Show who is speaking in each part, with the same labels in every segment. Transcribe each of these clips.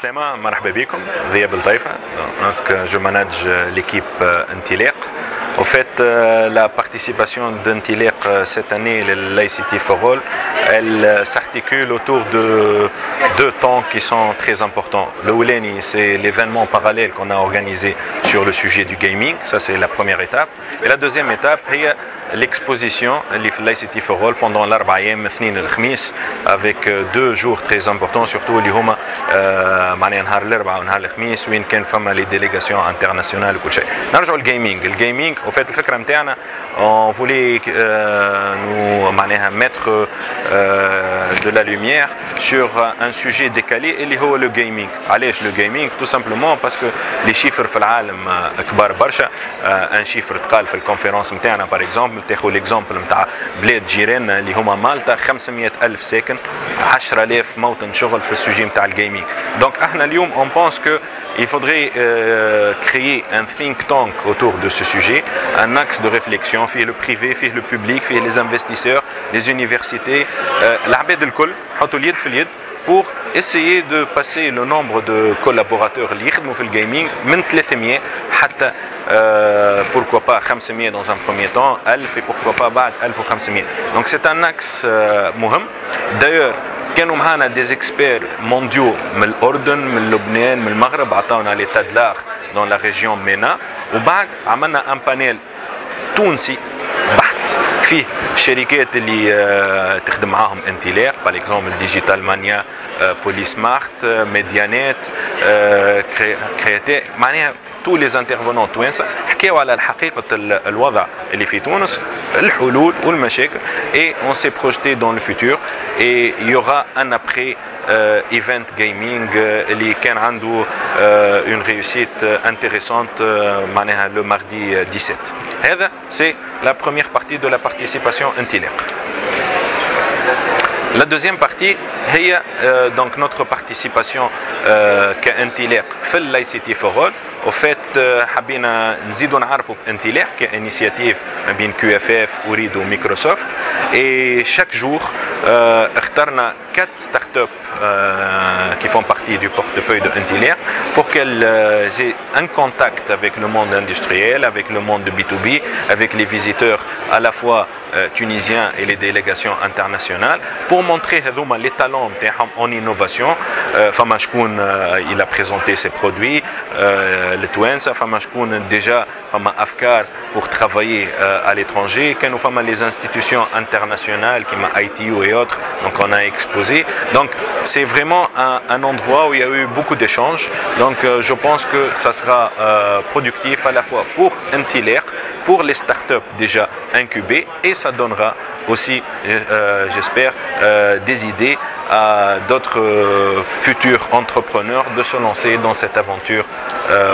Speaker 1: Aslema, marhaba bikum, Dhiab El-Taifa. Donc, je manage l'équipe Intileq. Au fait, la participation d'Intileq cette année, l'ICT for All, elle s'articule autour de deux temps qui sont très importants. Le Ouleni, c'est l'événement parallèle qu'on a organisé sur le sujet du gaming, ça c'est la première étape. Et la deuxième étape, c'est l'exposition l'ICT for All pendant l'Arbaïm, Thnin el-Khmis, avec deux jours très importants, surtout اللي هما معناها نهار الأربعاء ونهار الخميس وين كان فما les délégations internationales وكل شيء. نرجعوا الجيمنج au fait الفكرة نتاعنا on voulait nous معناها mettre de la lumière sur un sujet décalé اللي هو le gaming. علاش le gaming? Tout simplement parce que les chiffres في العالم كبار برشا. un chiffre تقال في الكونفرنس نتاعنا par exemple تاخذ l'exemple نتاع بلاد جيراننا اللي هما مالطا 500,000 ساكن 10,000 موطن شغل في السوجي نتاع الجيمنج. دونك احنا اليوم on pense que il faudrait créer un think tank autour de ce sujet, un axe de réflexion, فيه le privé, فيه le public, فيه les investisseurs, les universités, العباد الكل حطوا اليد في اليد pour essayer de passer le nombre de collaborateurs اللي يخدموا في الجيمنج من 300 حتى pourquoi pas 500 dans un premier temps, 1000 et pourquoi pas بعد 1500. Donc c'est un axe مهم. D'ailleurs كانوا معنا des experts mondiaux من الأردن من لبنان من المغرب عطاونا l'état de l'art dans la région MENA وبعد عملنا un panel تونسي بحت فيه الشركات اللي تخدم معاهم انتيليق باغ اكزومبل ديجيتال مانيا بولي سمارت ميديانات كرياتي معناها tous les intervenants توانسه حكاوا على حقيقه الوضع اللي في تونس الحلول والمشاكل et on s'est projeté dans le futur et il y aura un après event gaming اللي كان عنده une réussite intéressante معناها le mardi 17. هذا c'est la première partie de la participation Intileq. La deuxième partie هي donc notre participation كإنتيليق في l'ICT for All. Au fait حبينا نزيدوا نعرفوا بانتيليق كإنيشياتيف ما بين QFF وريد وميكروسوفت et chaque jour اخترنا 4 startups qui font partie du portefeuille de Intileq pour qu'elles aient un contact avec le monde industriel, avec le monde de B2B, avec les visiteurs à la fois tunisiens et les délégations internationales pour montrer les talents en innovation. فما شكون il a présenté ses produits التوانسه فما شكون déjà فما أفكار pour travailler à l'étranger كانوا فما les institutions internationales comme ITU et autres donc on a exposé. Donc c'est vraiment un endroit où il y a eu beaucoup d'échanges. Donc je pense que ça sera productif à la fois pour Intileq, pour les startups déjà incubées et ça donnera aussi, j'espère, des idées à d'autres futurs entrepreneurs de se lancer dans cette aventure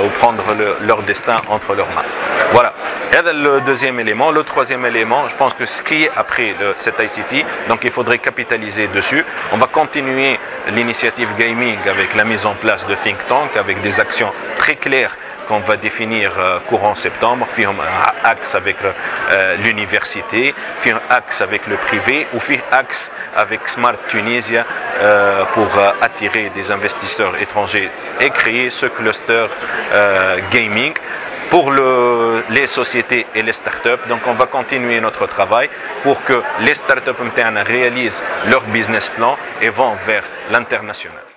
Speaker 1: ou prendre leur destin entre leurs mains. Voilà. Et le deuxième élément. Le troisième élément, je pense que ce qui est après cet ICT, donc il faudrait capitaliser dessus. On va continuer l'initiative gaming avec la mise en place de think tank, avec des actions très claires qu'on va définir courant septembre, puis un axe avec l'université, puis un axe avec le privé, ou puis axe avec Smart Tunisia pour attirer des investisseurs étrangers et créer ce cluster gaming pour les sociétés et les startups. Donc on va continuer notre travail pour que les startups réalisent leur business plan et vont vers l'international.